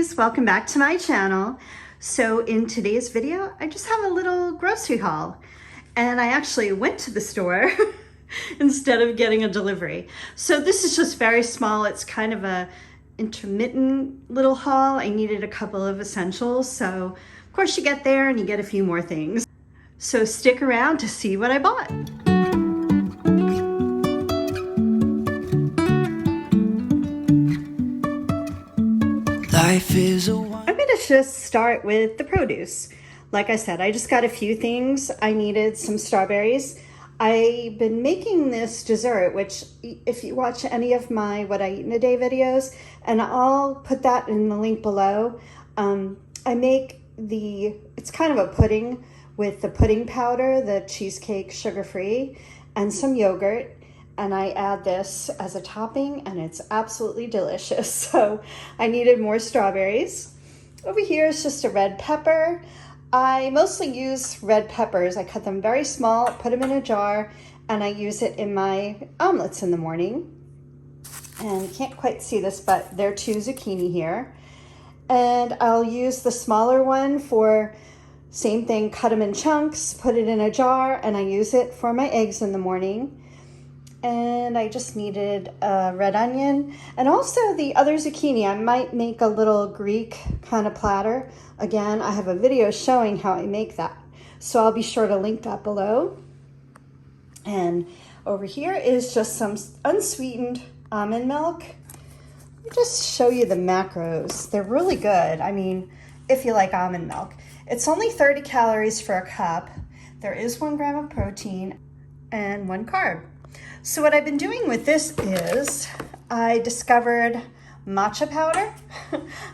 beauties, welcome back to my channel. So in today's video, I just have a little grocery haul and I actually went to the store instead of getting a delivery. So this is just very small. It's kind of a intermittent little haul. I needed a couple of essentials. So of course you get there and you get a few more things. So stick around to see what I bought. I'm gonna just start with the produce. Like I said, I just got a few things. I needed some strawberries. I've been making this dessert, which if you watch any of my What I Eat in a Day videos, and I'll put that in the link below. I make it's kind of a pudding with the pudding powder, the Cheesecake sugar-free, and some yogurt. And I add this as a topping and it's absolutely delicious. So I needed more strawberries. Over here is just a red pepper. I mostly use red peppers. I cut them very small, put them in a jar, and I use it in my omelets in the morning. And you can't quite see this, but there are 2 zucchini here. And I'll use the smaller one for same thing, cut them in chunks, put it in a jar, and I use it for my eggs in the morning. And I just needed a red onion and also the other zucchini. I might make a little Greek kind of platter. Again, I have a video showing how I make that. So I'll be sure to link that below. And over here is just some unsweetened almond milk. Let me just show you the macros. They're really good. I mean, if you like almond milk. It's only 30 calories for a cup. There is 1 gram of protein and 1 carb. So what I've been doing with this is I discovered matcha powder.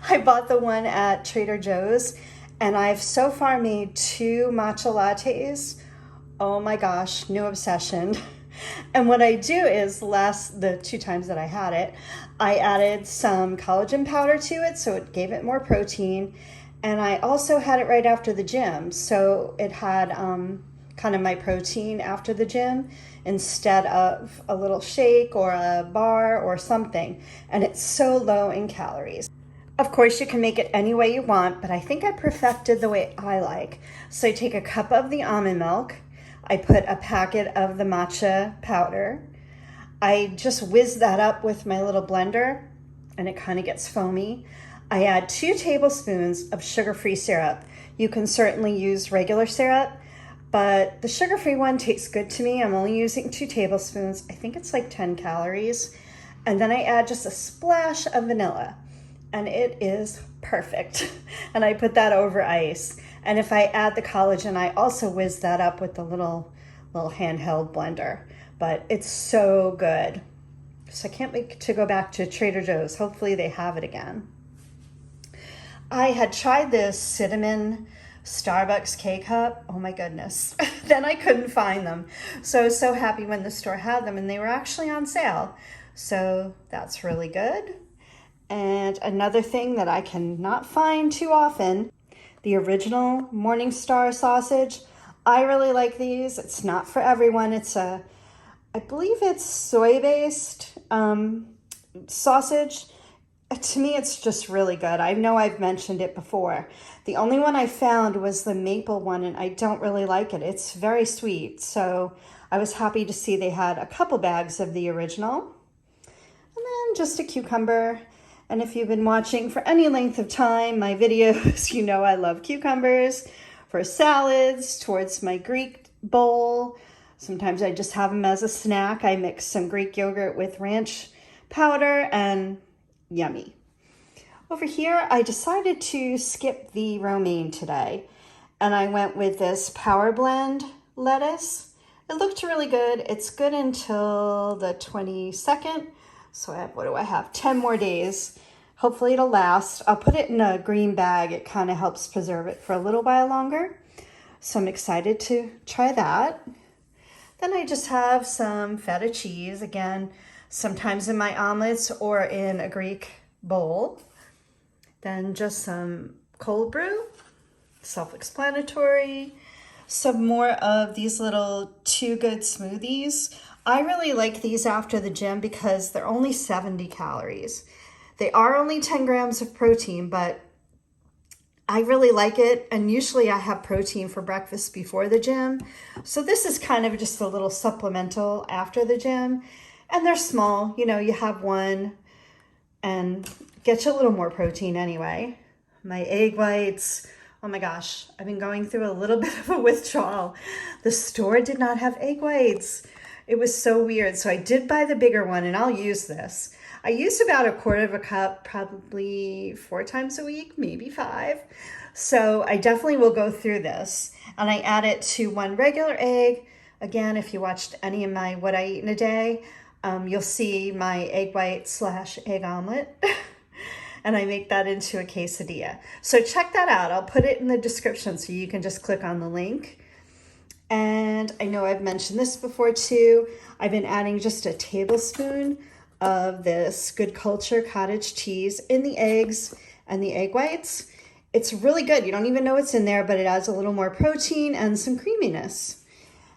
I bought the one at Trader Joe's and I've so far made 2 matcha lattes. Oh my gosh, new obsession. And what I do is the 2 times that I had it, I added some collagen powder to it so it gave it more protein. And I also had it right after the gym. So it had kind of my protein after the gym instead of a little shake or a bar or something. And it's so low in calories. Of course, you can make it any way you want, but I think I perfected the way I like. So I take a cup of the almond milk. I put a packet of the matcha powder. I just whiz that up with my little blender and it kind of gets foamy. I add 2 tablespoons of sugar-free syrup. You can certainly use regular syrup, but the sugar-free one tastes good to me. I'm only using 2 tablespoons. I think it's like 10 calories. And then I add just a splash of vanilla and it is perfect. And I put that over ice. And if I add the collagen, I also whiz that up with the little handheld blender. But it's so good. So I can't wait to go back to Trader Joe's. Hopefully they have it again. I had tried this cinnamon Starbucks K-Cup. Oh my goodness. Then I couldn't find them. So I was so happy when the store had them and they were actually on sale. So that's really good. And another thing that I cannot find too often, the original Morningstar sausage. I really like these. It's not for everyone. I believe it's soy-based sausage. To me, it's just really good. I know I've mentioned it before. The only one I found was the maple one, and I don't really like it. It's very sweet, so I was happy to see they had a couple bags of the original. And then just a cucumber. And if you've been watching for any length of time, my videos, you know I love cucumbers for salads, towards my Greek bowl. Sometimes I just have them as a snack. I mix some Greek yogurt with ranch powder and yummy. Over here, I decided to skip the romaine today, and I went with this Power Blend lettuce. It looked really good. It's good until the 22nd, so what do I have? 10 more days. Hopefully it'll last. I'll put it in a green bag. It kind of helps preserve it for a little while longer. So I'm excited to try that. Then I just have some feta cheese, again, sometimes in my omelets or in a Greek bowl. Then just some cold brew, self-explanatory. Some more of these little Too Good smoothies. I really like these after the gym because they're only 70 calories. They are only 10 grams of protein, but I really like it. And usually I have protein for breakfast before the gym. So this is kind of just a little supplemental after the gym. And they're small, you know, you have one and get you a little more protein anyway. My egg whites, oh my gosh, I've been going through a little bit of a withdrawal. The store did not have egg whites. It was so weird. So I did buy the bigger one, and I'll use this. I use about a quarter of a cup, probably 4 times a week, maybe 5. So I definitely will go through this. And I add it to 1 regular egg. Again, if you watched any of my What I Eat in a Day, you'll see my egg white / egg omelet. And I make that into a quesadilla. So check that out. I'll put it in the description so you can just click on the link. And I know I've mentioned this before too. I've been adding just a tablespoon of this Good Culture cottage cheese in the eggs and the egg whites. It's really good. You don't even know it's in there, but it adds a little more protein and some creaminess.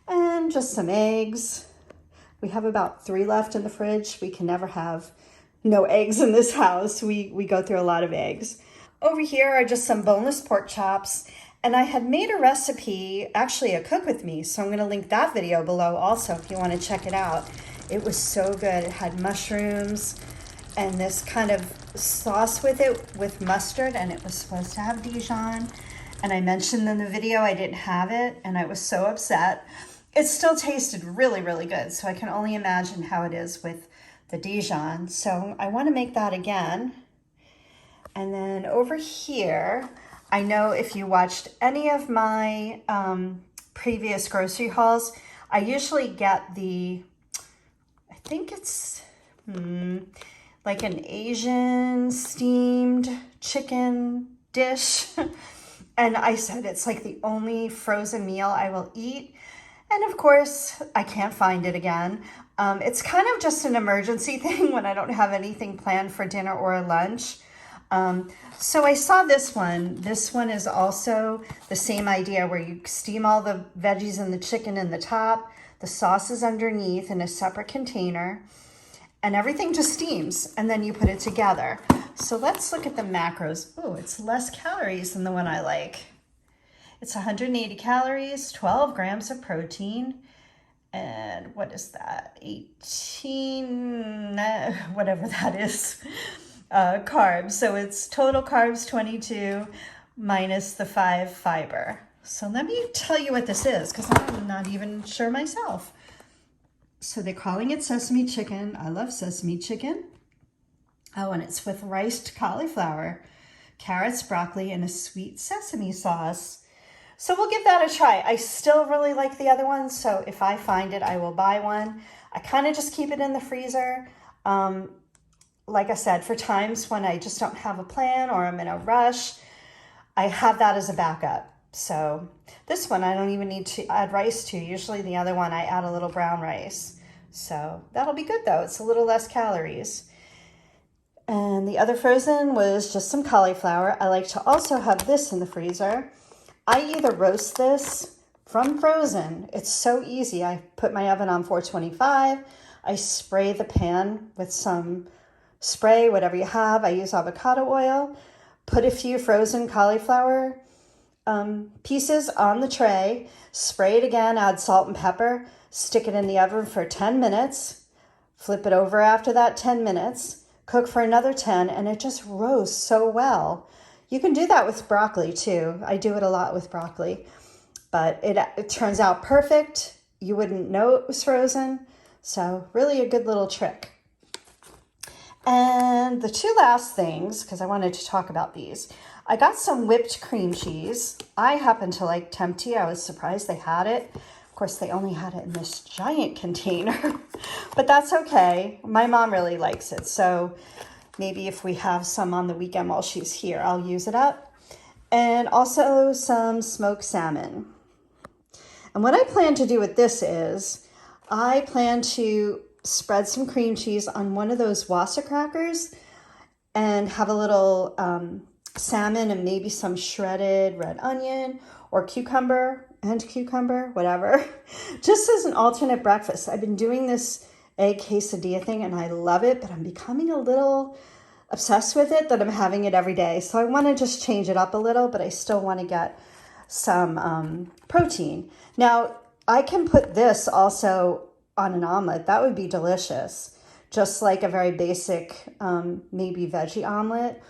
And just some eggs. We have about 3 left in the fridge. We can never have no eggs in this house. We go through a lot of eggs. Over here are just some boneless pork chops. And I had made a recipe, actually a cook with me. So I'm going to link that video below also if you want to check it out. It was so good. It had mushrooms and this kind of sauce with it with mustard. And it was supposed to have Dijon. And I mentioned in the video I didn't have it. And I was so upset. It still tasted really, really good. So I can only imagine how it is with the Dijon. So I want to make that again. And then over here, I know if you watched any of my previous grocery hauls, I usually get the, I think it's like an Asian steamed chicken dish. And I said it's like the only frozen meal I will eat. And of course, I can't find it again. It's kind of just an emergency thing when I don't have anything planned for dinner or lunch. So I saw this one. This one is also the same idea where you steam all the veggies and the chicken in the top, the sauce is underneath in a separate container, and everything just steams, and then you put it together. So let's look at the macros. Oh, it's less calories than the one I like. It's 180 calories, 12 grams of protein, and what is that? 18, whatever that is, carbs. So it's total carbs 22 minus the 5 fiber. So let me tell you what this is, because I'm not even sure myself. So they're calling it sesame chicken. I love sesame chicken. Oh, and it's with riced cauliflower, carrots, broccoli, and a sweet sesame sauce. So we'll give that a try. I still really like the other one, so if I find it, I will buy one. I kind of just keep it in the freezer. Like I said, for times when I just don't have a plan or I'm in a rush, I have that as a backup. So this one I don't even need to add rice to. Usually the other one I add a little brown rice. So that'll be good though. It's a little less calories. And the other frozen was just some cauliflower. I like to also have this in the freezer. I either roast this from frozen. It's so easy. I put my oven on 425. I spray the pan with some spray, whatever you have. I use avocado oil. Put a few frozen cauliflower pieces on the tray. Spray it again, add salt and pepper. Stick it in the oven for 10 minutes. Flip it over after that 10 minutes. Cook for another 10, and it just roasts so well. You can do that with broccoli too. I do it a lot with broccoli, but it turns out perfect. You wouldn't know it was frozen. So really a good little trick. And the 2 last things, because I wanted to talk about these. I got some whipped cream cheese. I happen to like Tempty. I was surprised they had it. Of course, they only had it in this giant container, but that's okay. My mom really likes it. So maybe if we have some on the weekend while she's here, I'll use it up. And also some smoked salmon. And what I plan to do with this is I plan to spread some cream cheese on one of those Wassa crackers and have a little salmon and maybe some shredded red onion or cucumber, whatever, just as an alternate breakfast. I've been doing this egg quesadilla thing and I love it, but I'm becoming a little obsessed with it that I'm having it every day. So I want to just change it up a little, but I still want to get some protein. Now, I can put this also on an omelet. That would be delicious. Just like a very basic, maybe veggie omelet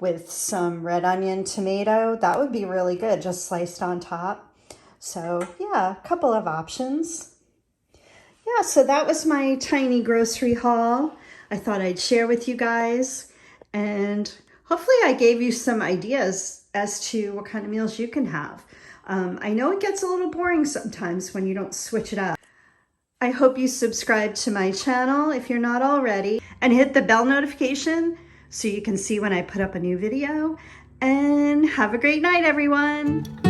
with some red onion, tomato. That would be really good, just sliced on top. So yeah, a couple of options. Yeah, so that was my tiny grocery haul. I thought I'd share with you guys. And hopefully I gave you some ideas as to what kind of meals you can have. I know it gets a little boring sometimes when you don't switch it up. I hope you subscribe to my channel if you're not already, and hit the bell notification so you can see when I put up a new video. And have a great night, everyone.